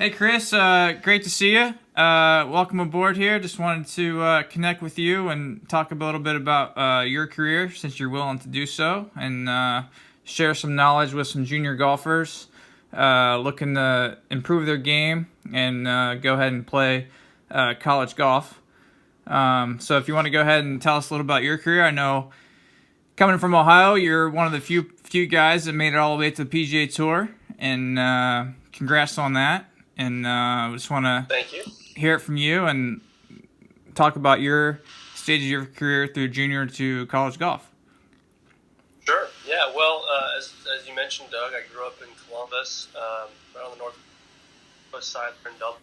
Hey Chris, great to see you. Welcome aboard here. Just wanted to connect with you and talk a little bit about your career, since you're willing to do so, and share some knowledge with some junior golfers looking to improve their game and go ahead and play college golf. So if you want to go ahead and tell us a little about your career. I know, coming from Ohio, you're one of the few guys that made it all the way to the PGA Tour, and congrats on that. And just want to Thank you. hear it from you and talk about your stage of your career through junior to college golf. Sure. Yeah. Well, as you mentioned, Doug, I grew up in Columbus, right on the northwest side in Dublin,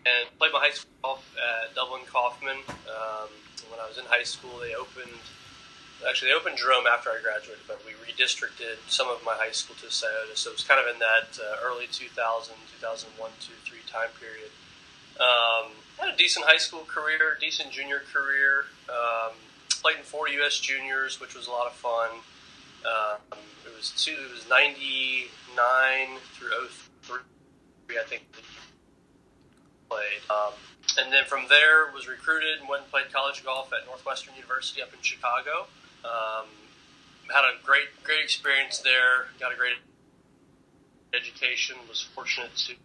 and played my high school golf at Dublin Kaufman. When I was in high school, they opened Jerome after I graduated, but we redistricted some of my high school to Scioto, so it was kind of in that early 2000, 2001, 2, 3 time period. Had a decent high school career, decent junior career. Played in 4 U.S. juniors, which was a lot of fun. It was 99 through 03, I think, that played. And then from there was recruited and went and played college golf at Northwestern University up in Chicago. Had a great experience there. Got a great education. Was fortunate to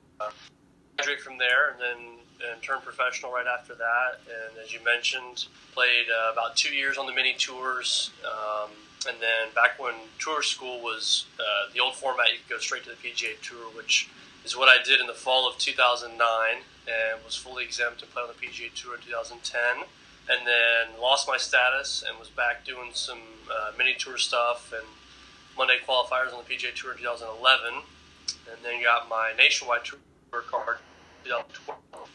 graduate from there, and then turned professional right after that. And as you mentioned, played about 2 years on the mini tours. And then back when tour school was the old format, you could go straight to the PGA Tour, which is what I did in the fall of 2009, and was fully exempt and played on the PGA Tour in 2010. And then lost my status and was back doing some mini tour stuff and Monday qualifiers on the PGA Tour in 2011. And then got my nationwide tour card in 2012.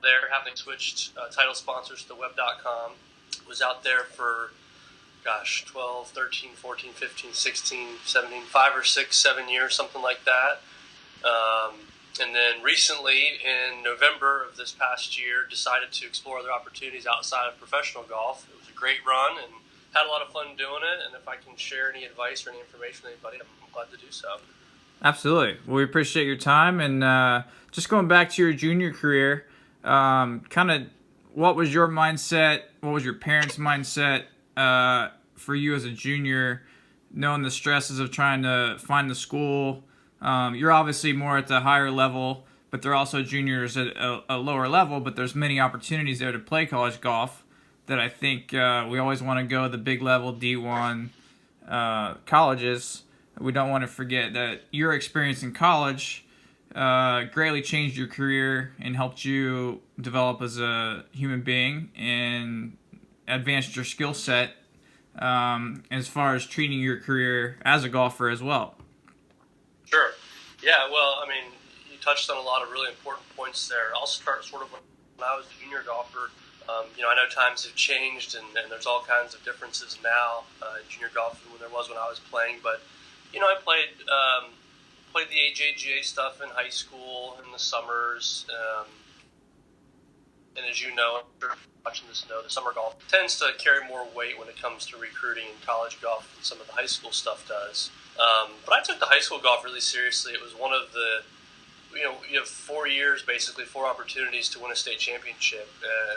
There, having switched title sponsors to web.com, was out there for 12, 13, 14, 15, 16, 17, 5 or 6, 7 years, something like that. And then recently, in November of this past year, decided to explore other opportunities outside of professional golf. It was a great run and had a lot of fun doing it. And if I can share any advice or any information with anybody, I'm glad to do so. Absolutely. Well, we appreciate your time. And just going back to your junior career, kind of what was your mindset? What was your parents' mindset for you as a junior, knowing the stresses of trying to find the school? You're obviously more at the higher level, but there are also juniors at a lower level, but there's many opportunities there to play college golf that I think we always want to go the big level D1 colleges. We don't want to forget that your experience in college greatly changed your career and helped you develop as a human being and advanced your skill set as far as treating your career as a golfer as well. Sure. Yeah, well, I mean, you touched on a lot of really important points there. I'll start sort of when I was a junior golfer. I know times have changed and there's all kinds of differences now in junior golf than there was when I was playing. But, I played the AJGA stuff in high school in the summers. And as you know, I'm sure watching this know, the summer golf tends to carry more weight when it comes to recruiting in college golf than some of the high school stuff does. But I took the high school golf really seriously. It was one of the, you have 4 years, basically 4 opportunities to win a state championship.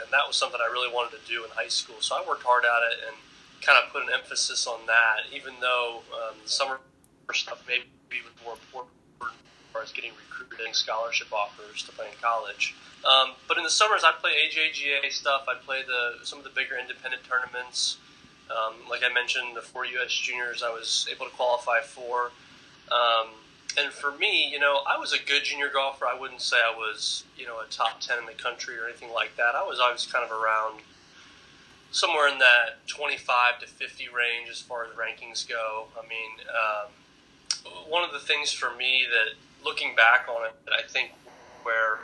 And that was something I really wanted to do in high school. So I worked hard at it and kind of put an emphasis on that, even though the summer stuff maybe was more important as far as getting recruited and scholarship offers to play in college. But in the summers, I'd play AJGA stuff. I'd play some of the bigger independent tournaments. Like I mentioned, the 4 U.S. juniors I was able to qualify for. And for me, I was a good junior golfer. I wouldn't say I was, a top 10 in the country or anything like that. I was always kind of around somewhere in that 25 to 50 range as far as rankings go. I mean, one of the things for me that, looking back on it, I think where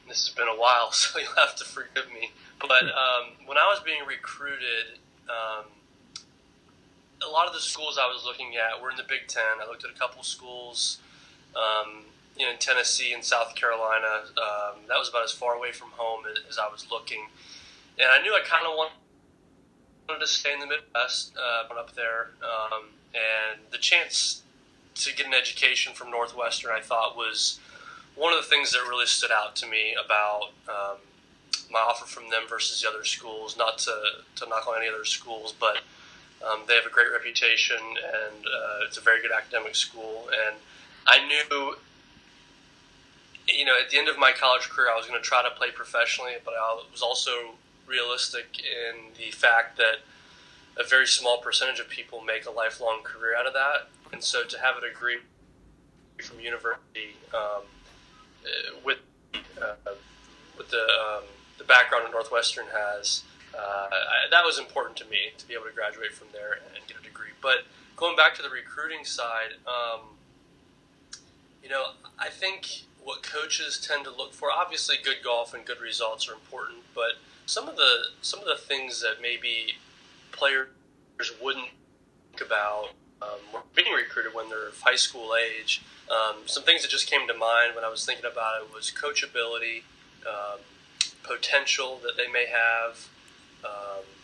this has been a while, so you'll have to forgive me. But when I was being recruited, a lot of the schools I was looking at were in the Big Ten. I looked at a couple schools in Tennessee and South Carolina. That was about as far away from home as I was looking. And I knew I kind of wanted to stay in the Midwest, up there. And the chance to get an education from Northwestern, I thought was one of the things that really stood out to me about my offer from them versus the other schools. Not to knock on any other schools, but they have a great reputation, and it's a very good academic school. And I knew, at the end of my college career, I was going to try to play professionally, but I was also realistic in the fact that a very small percentage of people make a lifelong career out of that. And so to have a degree from university with the background that Northwestern has, that was important to me, to be able to graduate from there and get a degree. But going back to the recruiting side, I think what coaches tend to look for, obviously good golf and good results are important, but some of the things that maybe players wouldn't think about being recruited when they're of high school age. Some things that just came to mind when I was thinking about it was coachability, potential that they may have,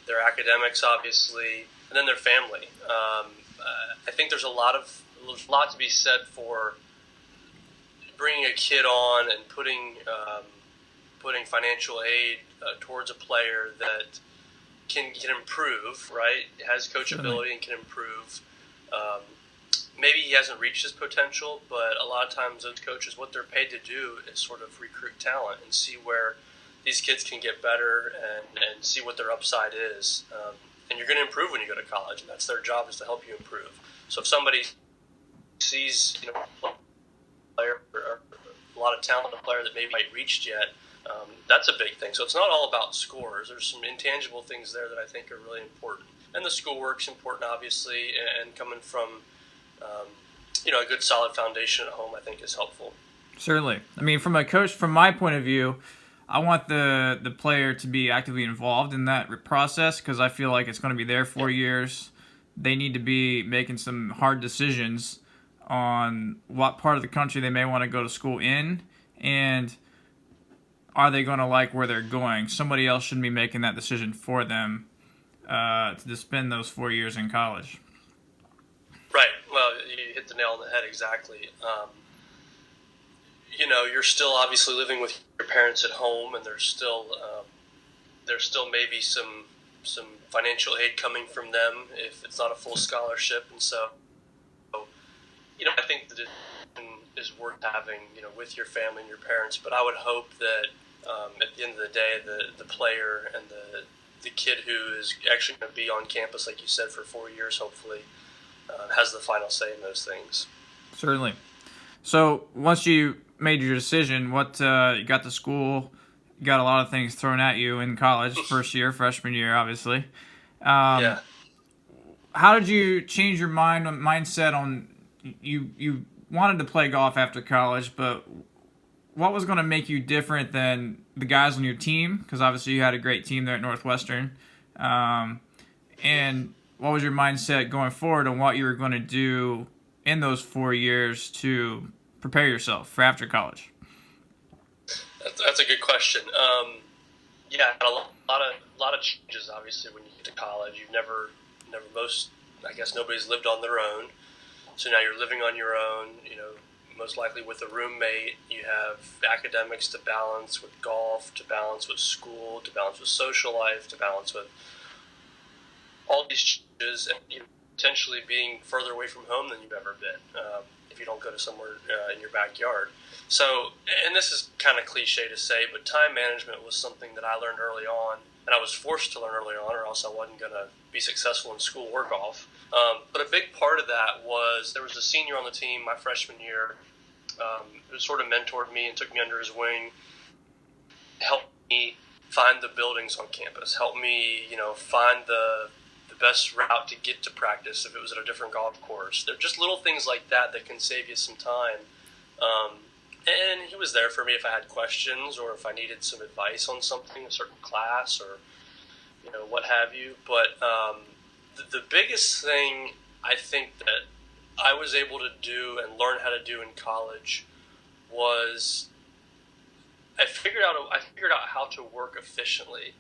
their academics, obviously, and then their family. I think there's a lot to be said for bringing a kid on and putting financial aid towards a player that can improve, right? Has coachability and can improve. Maybe he hasn't reached his potential, but a lot of times those coaches, what they're paid to do is sort of recruit talent and see where these kids can get better and see what their upside is. And you're going to improve when you go to college, and that's their job, is to help you improve. So if somebody sees, a player or a lot of talent, a player that maybe haven't reached yet, that's a big thing. So it's not all about scores. There's some intangible things there that I think are really important. And the schoolwork's important, obviously, and coming from, a good solid foundation at home, I think, is helpful. Certainly. I mean, from my point of view, I want the player to be actively involved in that process, because I feel like it's going to be their 4 years. They need to be making some hard decisions on what part of the country they may want to go to school in, and are they going to like where they're going. Somebody else shouldn't be making that decision for them to spend those 4 years in college. Right. Well, you hit the nail on the head exactly. You're still obviously living with your parents at home, and there's still maybe some financial aid coming from them if it's not a full scholarship, and so I think the decision is worth having with your family and your parents. But I would hope that at the end of the day, the player and the kid who is actually going to be on campus, like you said, for 4 years, hopefully, has the final say in those things. Certainly. So once you made your decision, you got to school, you got a lot of things thrown at you in college, first year, freshman year, obviously. Yeah. How did you change your mindset on you wanted to play golf after college, but what was going to make you different than the guys on your team? Because obviously you had a great team there at Northwestern. And what was your mindset going forward on what you were going to do in those 4 years to prepare yourself for after college? That's a good question. A lot of changes, obviously, when you get to college. You've never I guess nobody's lived on their own. So now you're living on your own, most likely with a roommate. You have academics to balance with golf, to balance with school, to balance with social life, to balance with all these changes, and potentially being further away from home than you've ever been if you don't go to somewhere in your backyard. So, and this is kind of cliche to say, but time management was something that I learned early on, and I was forced to learn early on, or else I wasn't going to be successful in school or golf. But a big part of that was there was a senior on the team my freshman year who sort of mentored me and took me under his wing, helped me find the buildings on campus, helped me, find the best route to get to practice if it was at a different golf course. They're just little things like that can save you some time. And he was there for me if I had questions or if I needed some advice on something, a certain class or, what have you. But the biggest thing I think that I was able to do and learn how to do in college was I figured out how to work efficiently,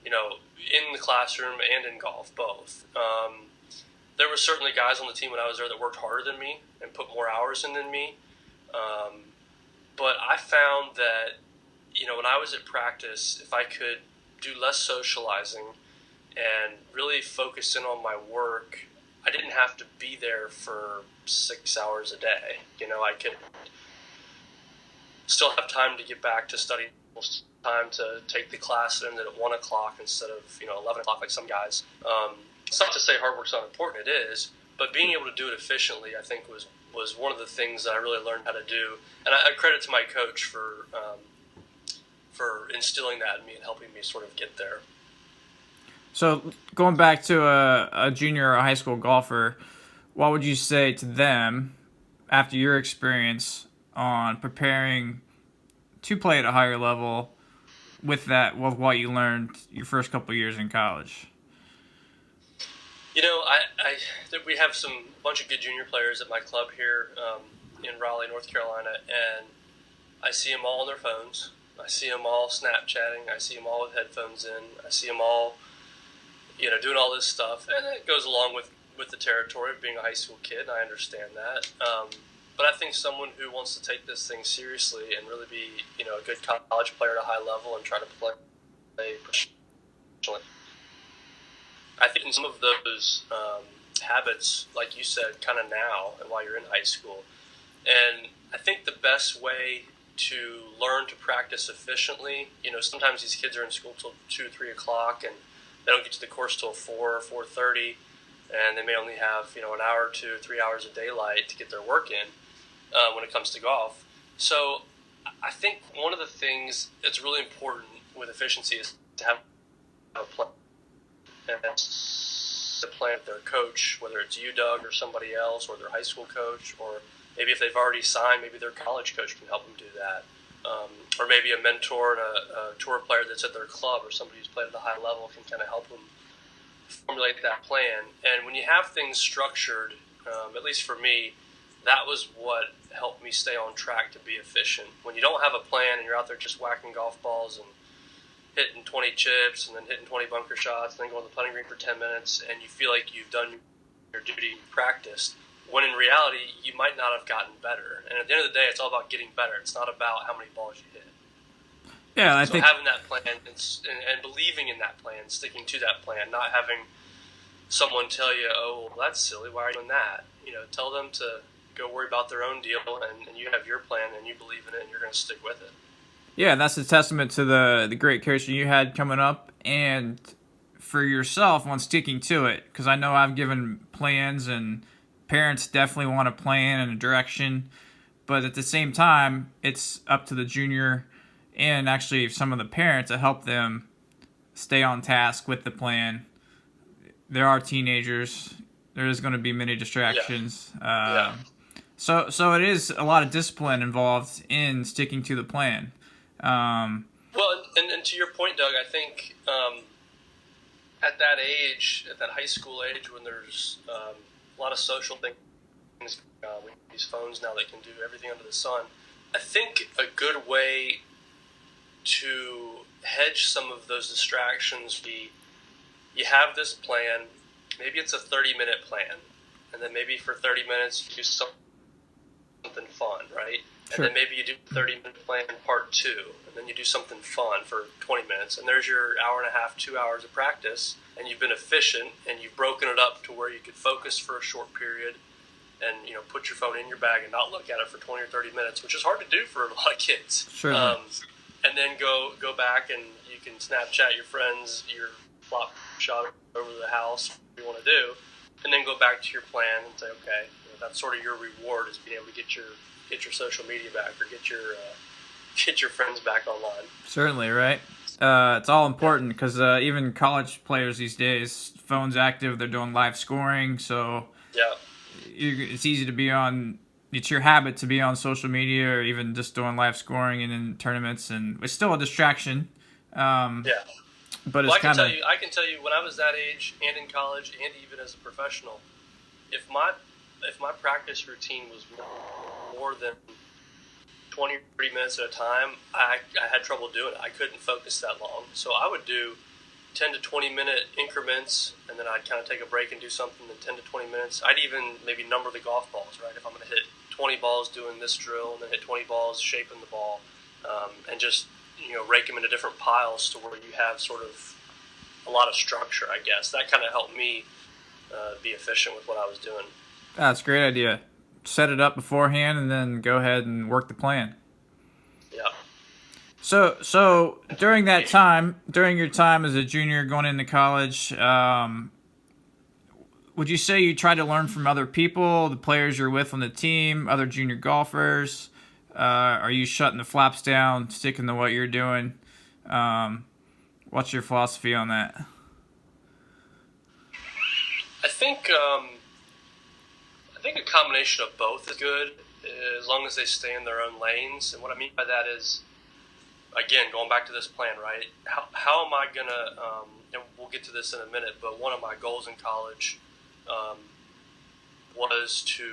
in the classroom and in golf, both. there were certainly guys on the team when I was there that worked harder than me and put more hours in than me. But I found that, when I was at practice, if I could do less socializing and really focus in on my work, I didn't have to be there for 6 hours a day. I could still have time to get back to study, time to take the class and ended at 1 o'clock instead of 11 o'clock like some guys. It's not to say hard work's not important, it is, but being able to do it efficiently, I think, was one of the things that I really learned how to do. And I credit to my coach for instilling that in me and helping me sort of get there. So going back to a junior or a high school golfer, what would you say to them after your experience on preparing to play at a higher level with what you learned your first couple of years in college? We have some bunch of good junior players at my club here in Raleigh, North Carolina, and I see them all on their phones. I see them all Snapchatting. I see them all with headphones in. I see them all, doing all this stuff, and it goes along with the territory of being a high school kid. And I understand that, but I think someone who wants to take this thing seriously and really be, a good college player at a high level and try to play professionally, I think some of those habits, like you said, kind of now and while you're in high school. And I think the best way to learn to practice efficiently, sometimes these kids are in school till 2, 3 o'clock, and they don't get to the course till 4 or 4:30, and they may only have, an hour or 2 or 3 hours of daylight to get their work in when it comes to golf. So I think one of the things that's really important with efficiency is to have a plan. And that's the plan of their coach, whether it's you, Doug, or somebody else, or their high school coach, or maybe if they've already signed, maybe their college coach can help them do that. Or maybe a mentor and a tour player that's at their club or somebody who's played at a high level can kind of help them formulate that plan. And when you have things structured, at least for me, that was what helped me stay on track to be efficient. When you don't have a plan and you're out there just whacking golf balls and hitting 20 chips and then hitting 20 bunker shots and then going to the putting green for 10 minutes and you feel like you've done your duty and practiced, when in reality you might not have gotten better. And at the end of the day, it's all about getting better. It's not about how many balls you hit. Yeah, I so think having that plan and believing in that plan, sticking to that plan, not having someone tell you, oh, well, that's silly, why are you doing that? Tell them to go worry about their own deal, and you have your plan and you believe in it and you're going to stick with it. Yeah, that's a testament to the great coaching you had coming up, and for yourself on sticking to it. Because I know I've given plans, and parents definitely want a plan and a direction, but at the same time, it's up to the junior and actually some of the parents to help them stay on task with the plan. There are teenagers. There is going to be many distractions. Yeah. So it is a lot of discipline involved in sticking to the plan. Well, and to your point, Doug, I think at that age, at that high school age, when there's a lot of social things, with these phones now that can do everything under the sun, I think a good way to hedge some of those distractions be you have this plan, maybe it's a 30-minute plan, and then maybe for 30 minutes you do something fun, right? Sure. And then maybe you do 30-minute plan part 2, and then you do something fun for 20 minutes, and there's your hour and a half, 2 hours of practice, and you've been efficient, and you've broken it up to where you could focus for a short period, and put your phone in your bag and not look at it for 20 or 30 minutes, which is hard to do for a lot of kids. Sure. And then go back and you can Snapchat your friends your flop shot over the house, what you want to do, and then go back to your plan and say, okay, that's sort of your reward, is being able to get your social media back or get your friends back online. Certainly, right? It's all important because even college players these days, phone's active, they're doing live scoring, so yeah, it's easy to be on. It's your habit to be on social media or even just doing live scoring and in tournaments, and it's still a distraction. Yeah. But well, it's kind of. I can tell you when I was that age and in college and even as a professional, if my practice routine was more than 20 or 30 minutes at a time, I had trouble doing it. I couldn't focus that long. So I would do 10 to 20 minute increments, and then I'd kind of take a break and do something in 10 to 20 minutes. I'd even maybe number the golf balls, right? If I'm going to hit 20 balls doing this drill, and then hit 20 balls shaping the ball, and just rake them into different piles to where you have sort of a lot of structure, I guess. That kind of helped me be efficient with what I was doing. That's a great idea. Set it up beforehand and then go ahead and work the plan. Yeah. So during that time, during your time as a junior going into college, would you say you tried to learn from other people, the players you're with on the team, other junior golfers? Are you shutting the flaps down, sticking to what you're doing? What's your philosophy on that? I think a combination of both is good, as long as they stay in their own lanes. And what I mean by that is, again, going back to this plan, right? How am I gonna? And we'll get to this in a minute. But one of my goals in college was to.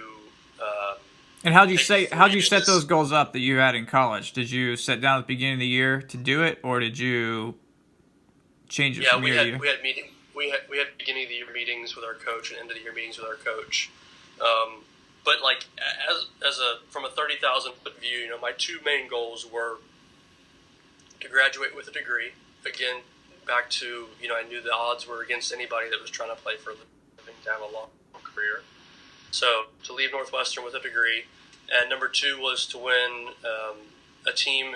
And how'd you set those goals up that you had in college? Did you sit down at the beginning of the year to do it, or did you change it from year to year? We had meetings. We had beginning of the year meetings with our coach and end of the year meetings with our coach. But like from a 30,000 foot view, my two main goals were to graduate with a degree. Again, back to I knew the odds were against anybody that was trying to play for a living to have a long career. So to leave Northwestern with a degree, and number two was to win a team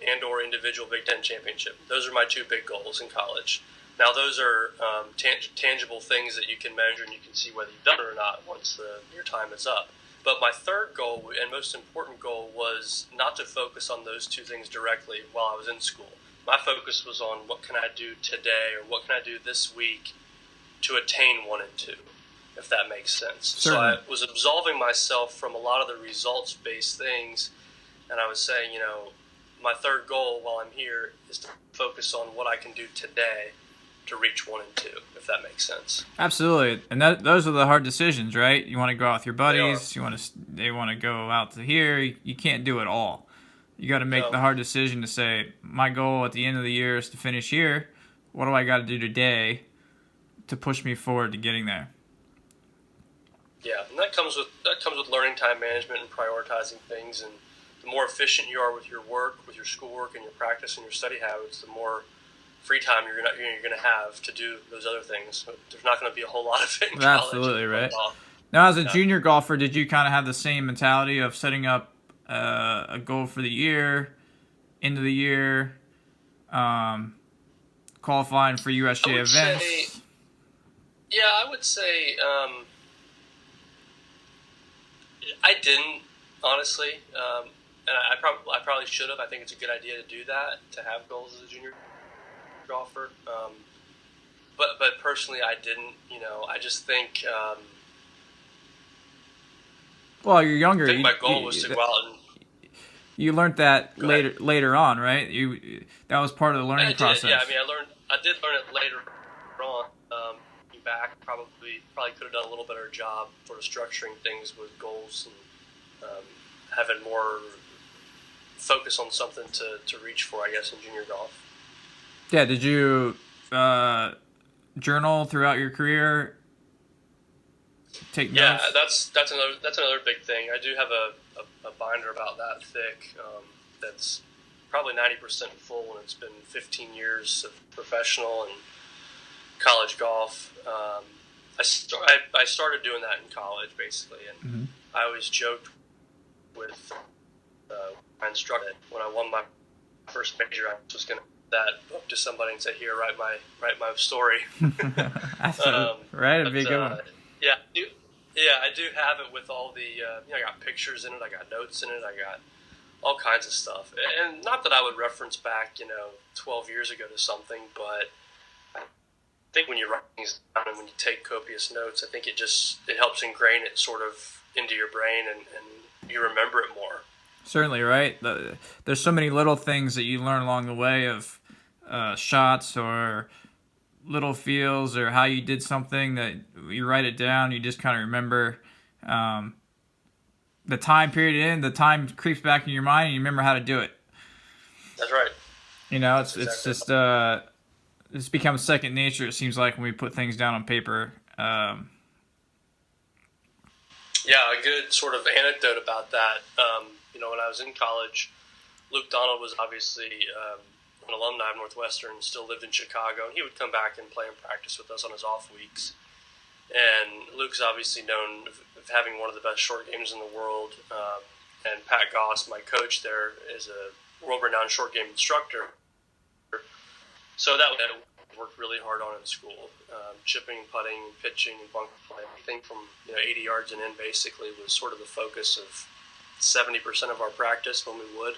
and or individual Big Ten championship. Those are my two big goals in college. Now, those are tangible things that you can measure and you can see whether you've done it or not once your time is up. But my third goal and most important goal was not to focus on those two things directly while I was in school. My focus was on what can I do today or what can I do this week to attain 1 and 2, if that makes sense. Certainly. So I was absolving myself from a lot of the results-based things, and I was saying, my third goal while I'm here is to focus on what I can do today to reach 1 and 2, if that makes sense. Absolutely, and those are the hard decisions, right? You want to go out with your buddies. They want to go out to here. You can't do it all. You got to make the hard decision to say, my goal at the end of the year is to finish here. What do I got to do today to push me forward to getting there? Yeah, and that comes with learning time management and prioritizing things. And the more efficient you are with your work, with your schoolwork, and your practice and your study habits, the more free time you're going to have to do those other things. So there's not going to be a whole lot of it in college. Absolutely, right. Now, as a junior golfer, did you kind of have the same mentality of setting up a goal for the year, end of the year, qualifying for USGA events? I would say I didn't, honestly, and I probably should have. I think it's a good idea to do that, to have goals as a junior golfer. But personally, I didn't. I just think. Well, you're younger. I think my goal was to go out and. You learned that later on, right? That was part of the learning process. Yeah, I did learn it later on. Looking back, probably could have done a little better job sort of structuring things with goals and having more focus on something to reach for, I guess, in junior golf. Yeah, did you journal throughout your career? Take notes? Yeah, that's another big thing. I do have a binder about that thick that's probably 90% full, and it's been 15 years of professional and college golf. I started doing that in college, basically, and I always joked with my instructor when I won my first major, I was going to that book to somebody and say, "Here, write my story." Right, a big one. I do have it with all the. I got pictures in it. I got notes in it. I got all kinds of stuff. And not that I would reference back, 12 years ago to something, but I think when you write things down and when you take copious notes, I think it helps ingrain it sort of into your brain and you remember it more. Certainly, right? There's so many little things that you learn along the way of shots or little feels or how you did something that you write it down, you just kind of remember the time period the time creeps back in your mind and you remember how to do it. That's right. It's just it's become second nature. It seems like when we put things down on paper. Yeah, a good sort of anecdote about that. When I was in college, Luke Donald was obviously an alumni of Northwestern, still lived in Chicago, and he would come back and play and practice with us on his off weeks. And Luke's obviously known of having one of the best short games in the world. And Pat Goss, my coach there, is a world-renowned short game instructor. So that we worked really hard on in school. Chipping, putting, pitching, and bunker play. Anything from 80 yards and in basically was sort of the focus of 70% of our practice when we would.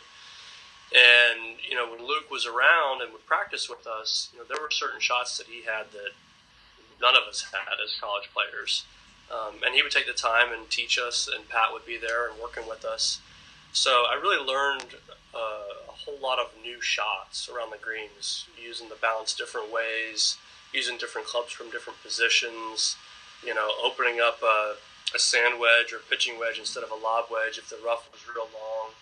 And, when Luke was around and would practice with us, there were certain shots that he had that none of us had as college players. And he would take the time and teach us, and Pat would be there and working with us. So I really learned a whole lot of new shots around the greens, using the bounce different ways, using different clubs from different positions, opening up a sand wedge or pitching wedge instead of a lob wedge if the rough was real long.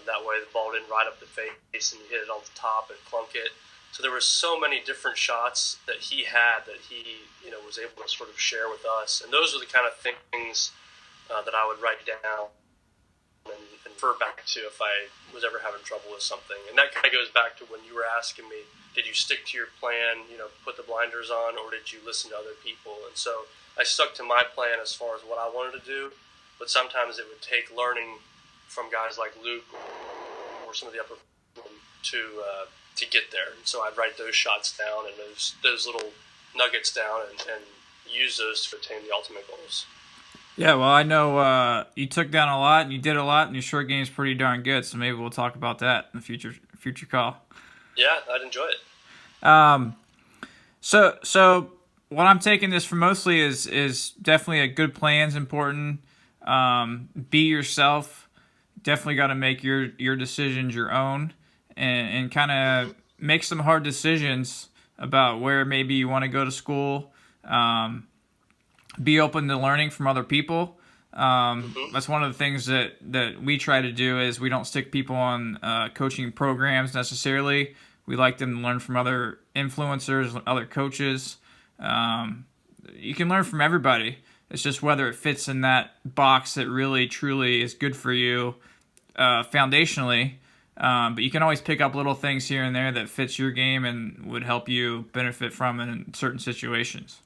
That way the ball didn't ride up the face and you hit it on the top and clunk it. So there were so many different shots that he had that he, was able to sort of share with us. And those are the kind of things that I would write down and refer back to if I was ever having trouble with something. And that kind of goes back to when you were asking me, did you stick to your plan, put the blinders on, or did you listen to other people? And so I stuck to my plan as far as what I wanted to do, but sometimes it would take learning from guys like Luke or some of the upper to get there. And so I'd write those shots down and those little nuggets down and use those to attain the ultimate goals. Yeah, well, I know you took down a lot and you did a lot, and your short game's pretty darn good. So maybe we'll talk about that in the future call. Yeah, I'd enjoy it. So what I'm taking this from mostly is definitely a good plan's important. Be yourself. Definitely got to make your decisions your own, and kind of make some hard decisions about where maybe you want to go to school. Be open to learning from other people. That's one of the things that we try to do is we don't stick people on coaching programs necessarily. We like them to learn from other influencers, other coaches. You can learn from everybody. It's just whether it fits in that box that really, truly is good for you foundationally. But you can always pick up little things here and there that fits your game and would help you benefit from in certain situations.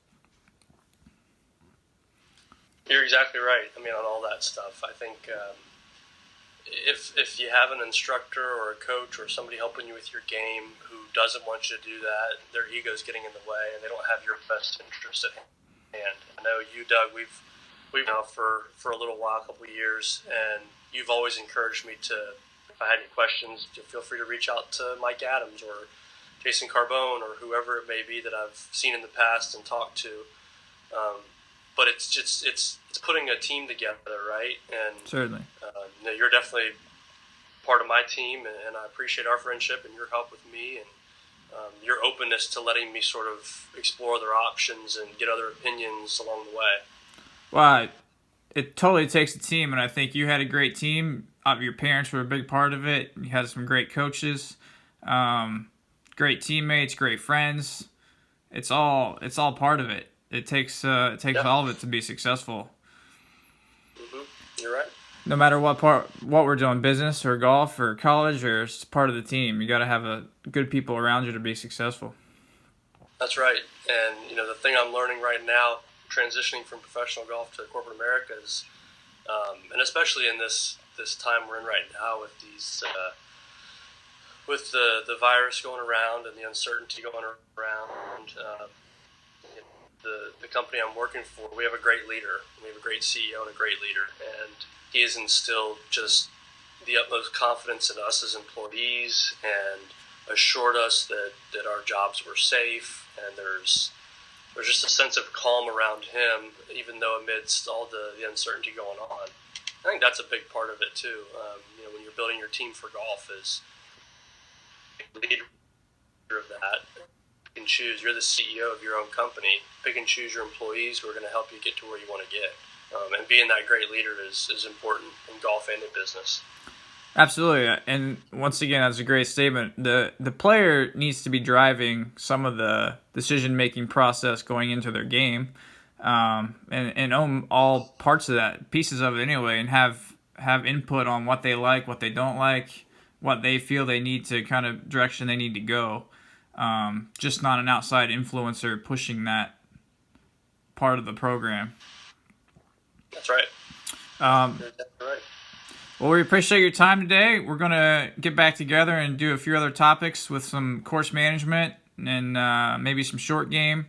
You're exactly right. I mean, on all that stuff, I think if you have an instructor or a coach or somebody helping you with your game who doesn't want you to do that, their ego's getting in the way and they don't have your best interest at hand. I know you, Doug, we've now for a little while, a couple of years, and you've always encouraged me to, if I had any questions, to feel free to reach out to Mike Adams or Jason Carbone or whoever it may be that I've seen in the past and talked to. But it's putting a team together, right? And certainly, you're definitely part of my team, and I appreciate our friendship and your help with me and your openness to letting me sort of explore other options and get other opinions along the way. Well, it totally takes a team, and I think you had a great team. Your parents were a big part of it. You had some great coaches, great teammates, great friends. It's all part of it. It takes all of it to be successful. Mm-hmm. You're right. No matter what we're doing, business or golf or college, or it's part of the team. You got to have good people around you to be successful. That's right. And the thing I'm learning right now, transitioning from professional golf to corporate America, is, and especially in this time we're in right now with these with the virus going around and the uncertainty going around. The company I'm working for, we have a great leader. We have a great CEO and a great leader, and he has instilled just the utmost confidence in us as employees and assured us that our jobs were safe, and there's just a sense of calm around him, even though amidst all the uncertainty going on. I think that's a big part of it too. When you're building your team for golf, is leader of that. You can choose. You're the CEO of your own company. Pick and choose your employees who are going to help you get to where you want to get. And being that great leader is important in golf and in business. Absolutely, and once again, that's a great statement. The player needs to be driving some of the decision making process going into their game, and own all parts of that, pieces of it anyway, and have input on what they like, what they don't like, what they feel they need to kind of direction they need to go. Just not an outside influencer pushing that part of the program. That's right. You're definitely right. Well, we appreciate your time today. We're going to get back together and do a few other topics with some course management and maybe some short game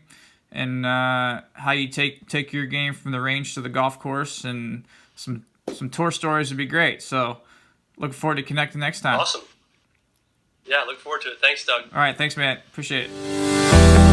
and how you take your game from the range to the golf course, and some tour stories would be great. So looking forward to connecting next time. Awesome. Yeah, look forward to it. Thanks, Doug. All right. Thanks, man. Appreciate it.